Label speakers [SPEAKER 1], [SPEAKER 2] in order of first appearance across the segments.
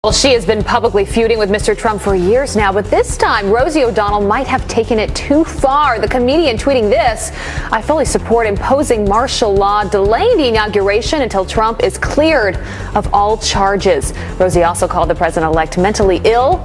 [SPEAKER 1] Well, she has been publicly feuding with Mr. Trump for years now, but this time Rosie O'Donnell might have taken it too far. The comedian tweeting this: "I fully support imposing martial law, delaying the inauguration until Trump is cleared of all charges." Rosie also called the president-elect mentally ill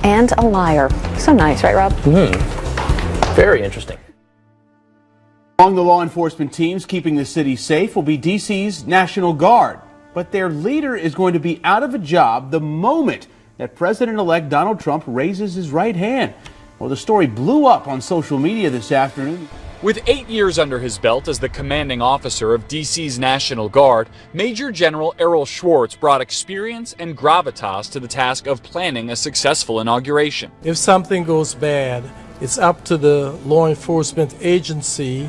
[SPEAKER 1] and a liar. So nice, right, Rob?
[SPEAKER 2] Very interesting.
[SPEAKER 3] Among the law enforcement teams keeping the city safe will be D.C.'s National Guard. But their leader is going to be out of a job the moment that President-elect Donald Trump raises his right hand. Well, the story blew up on social media this afternoon.
[SPEAKER 4] With 8 years under his belt as the commanding officer of D.C.'s National Guard, Major General Errol Schwartz brought experience and gravitas to the task of planning a successful inauguration.
[SPEAKER 5] If something goes bad, it's up to the law enforcement agency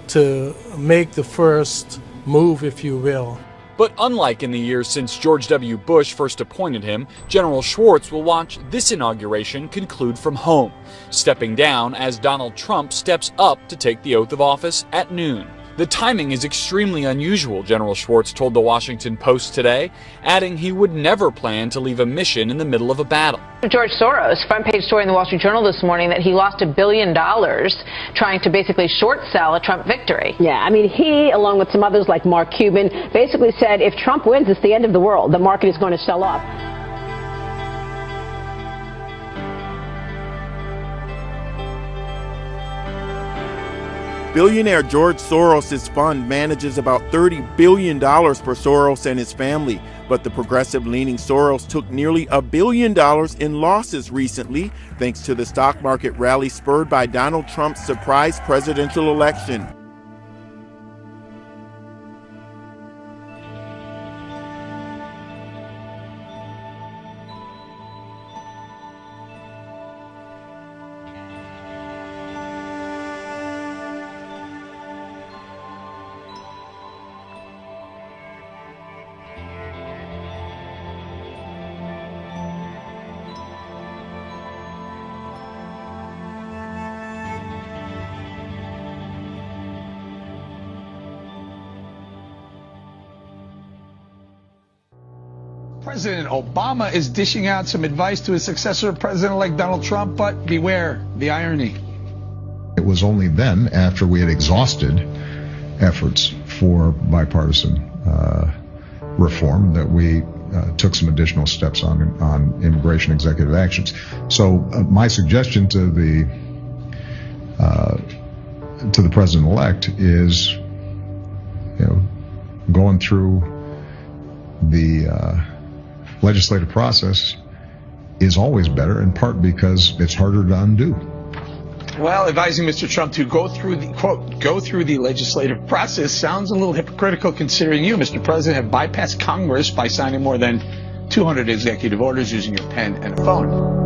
[SPEAKER 5] to make the first move, if you will.
[SPEAKER 4] But unlike in the years since George W. Bush first appointed him, General Schwartz will watch this inauguration conclude from home, stepping down as Donald Trump steps up to take the oath of office at noon. The timing is extremely unusual, General Schwartz told the Washington Post today, adding he would never plan to leave a mission in the middle of a battle.
[SPEAKER 6] George Soros, front page story in the Wall Street Journal this morning that he lost $1 billion trying to basically short sell a Trump victory.
[SPEAKER 7] Yeah, I mean, he, along with some others like Mark Cuban, basically said if Trump wins, it's the end of the world. The market is going to sell off.
[SPEAKER 8] Billionaire George Soros' fund manages about $30 billion for Soros and his family, but the progressive-leaning Soros took nearly $1 billion in losses recently, thanks to the stock market rally spurred by Donald Trump's surprise presidential election.
[SPEAKER 9] President Obama is dishing out some advice to his successor, President-elect Donald Trump, but beware the irony.
[SPEAKER 10] It was only then, after we had exhausted efforts for bipartisan reform, that we took some additional steps on immigration executive actions. So my suggestion to the president-elect is, going through the legislative process is always better, in part because it's harder to undo.
[SPEAKER 9] Well, advising Mr. Trump to go through the, quote, go through the legislative process sounds a little hypocritical considering you, Mr. President, have bypassed Congress by signing more than 200 executive orders using your pen and a phone.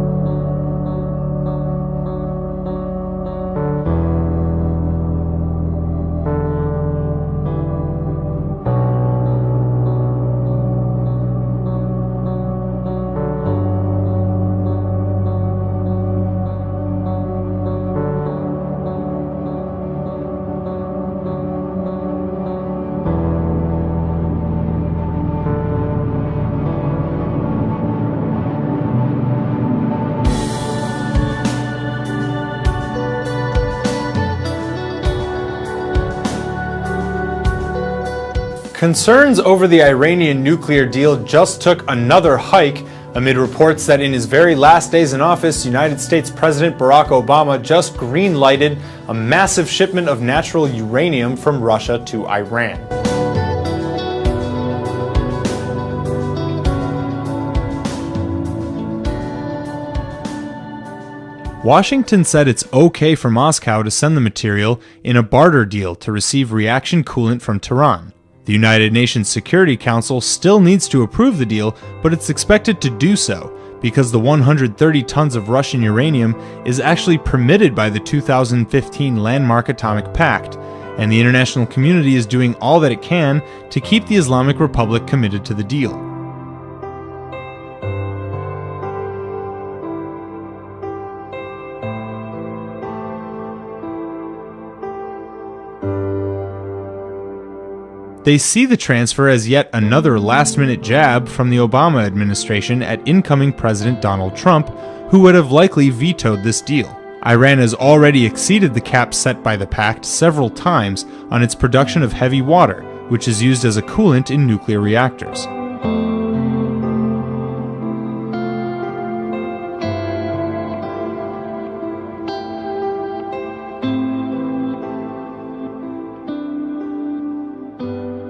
[SPEAKER 11] Concerns over the Iranian nuclear deal just took another hike amid reports that in his very last days in office, United States President Barack Obama just green-lighted a massive shipment of natural uranium from Russia to Iran. Washington said it's okay for Moscow to send the material in a barter deal to receive reaction coolant from Tehran. The United Nations Security Council still needs to approve the deal, but it's expected to do so because the 130 tons of Russian uranium is actually permitted by the 2015 Landmark Atomic Pact, and the international community is doing all that it can to keep the Islamic Republic committed to the deal. They see the transfer as yet another last-minute jab from the Obama administration at incoming President Donald Trump, who would have likely vetoed this deal. Iran has already exceeded the cap set by the pact several times on its production of heavy water, which is used as a coolant in nuclear reactors.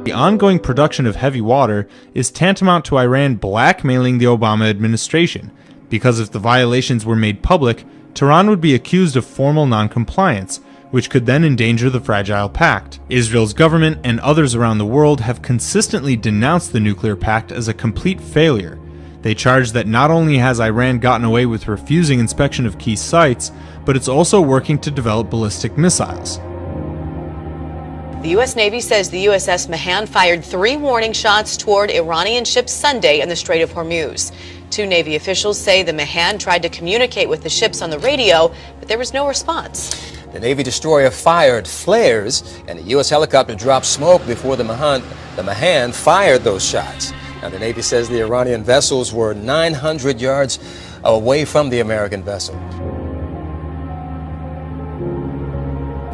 [SPEAKER 11] The ongoing production of heavy water is tantamount to Iran blackmailing the Obama administration, because if the violations were made public, Tehran would be accused of formal non-compliance, which could then endanger the fragile pact. Israel's government and others around the world have consistently denounced the nuclear pact as a complete failure. They charge that not only has Iran gotten away with refusing inspection of key sites, but it's also working to develop ballistic missiles.
[SPEAKER 12] The U.S. Navy says the USS Mahan fired 3 warning shots toward Iranian ships Sunday in the Strait of Hormuz. 2 Navy officials say the Mahan tried to communicate with the ships on the radio, but there was no response.
[SPEAKER 13] The Navy destroyer fired flares, and a U.S. helicopter dropped smoke before the Mahan fired those shots. Now, the Navy says the Iranian vessels were 900 yards away from the American vessel.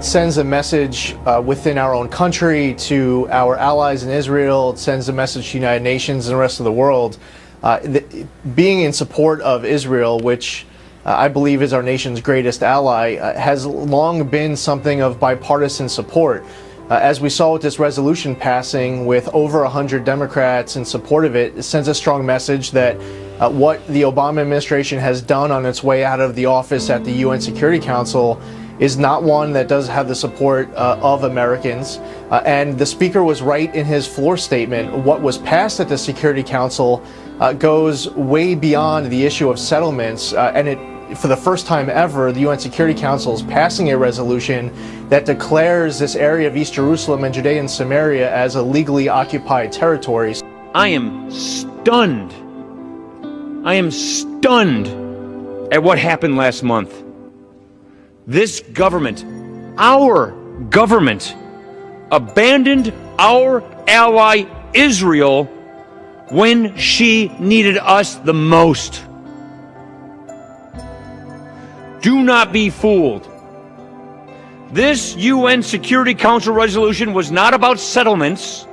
[SPEAKER 14] Sends a message within our own country to our allies in Israel. It sends a message to the United Nations and the rest of the world. Being in support of Israel, which I believe is our nation's greatest ally, has long been something of bipartisan support. As we saw with this resolution passing with over 100 Democrats in support of it, it sends a strong message that what the Obama administration has done on its way out of the office at the UN Security Council is not one that does have the support of Americans. And the Speaker was right in his floor statement. What was passed at the Security Council goes way beyond the issue of settlements, and for the first time ever, the UN Security Council is passing a resolution that declares this area of East Jerusalem and Judea and Samaria as a legally occupied territory.
[SPEAKER 15] I am stunned. I am stunned at what happened last month. This government, our government, abandoned our ally Israel when she needed us the most. Do not be fooled. This UN Security Council resolution was not about settlements,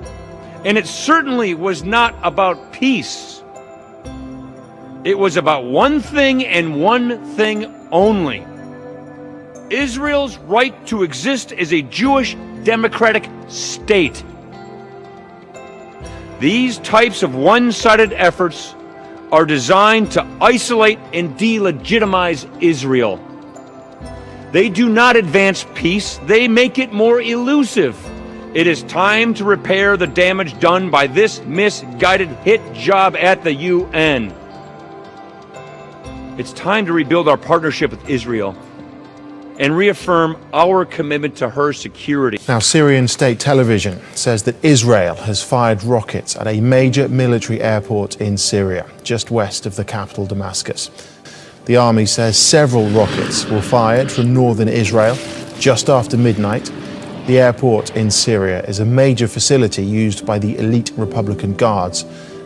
[SPEAKER 15] and it certainly was not about peace. It was about one thing and one thing only: Israel's right to exist as a Jewish democratic state. These types of one-sided efforts are designed to isolate and delegitimize Israel. They do not advance peace, they make it more elusive. It is time to repair the damage done by this misguided hit job at the UN. It's time to rebuild our partnership with Israel and reaffirm our commitment to her security.
[SPEAKER 16] Now, Syrian state television says that Israel has fired rockets at a major military airport in Syria, just west of the capital Damascus. The army says several rockets were fired from northern Israel just after midnight. The airport in Syria is a major facility used by the elite Republican Guards.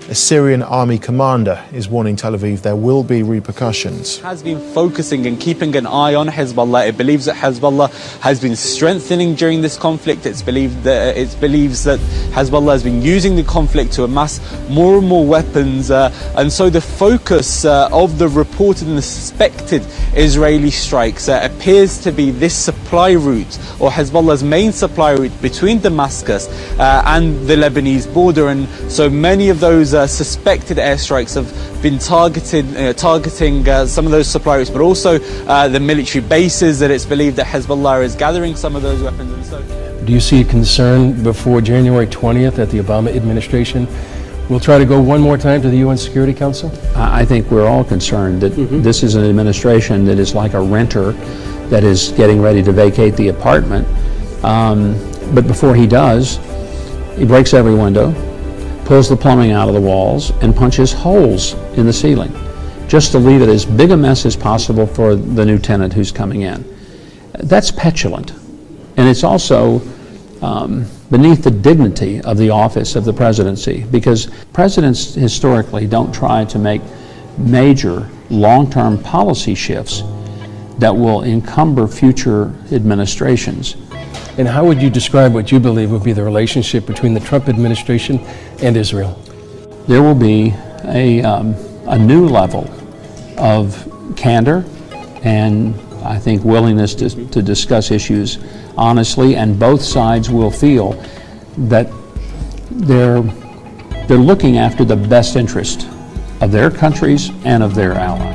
[SPEAKER 16] A Syrian army commander is warning Tel Aviv there will be repercussions.
[SPEAKER 17] Has been focusing and keeping an eye on Hezbollah. It believes that Hezbollah has been strengthening during this conflict. It believes that Hezbollah has been using the conflict to amass more and more weapons. And so the focus of the reported and the suspected Israeli strikes appears to be this supply route, or Hezbollah's main supply route between Damascus and the Lebanese border. And so many of those suspected airstrikes have been targeting some of those supply routes, but also the military bases that it's believed that Hezbollah is gathering some of those weapons. And so,
[SPEAKER 18] do you see a concern before January 20th that the Obama administration will try to go one more time to the UN Security Council?
[SPEAKER 19] I think we're all concerned that this is an administration that is like a renter that is getting ready to vacate the apartment. But before he does, he breaks every window, pulls the plumbing out of the walls, and punches holes in the ceiling, just to leave it as big a mess as possible for the new tenant who's coming in. That's petulant. And it's also beneath the dignity of the office of the presidency, because presidents historically don't try to make major long-term policy shifts that will encumber future administrations.
[SPEAKER 18] And how would you describe what you believe would be the relationship between the Trump administration and Israel?
[SPEAKER 19] There will be a new level of candor and I think willingness to discuss issues honestly, and both sides will feel that they're looking after the best interest of their countries and of their allies.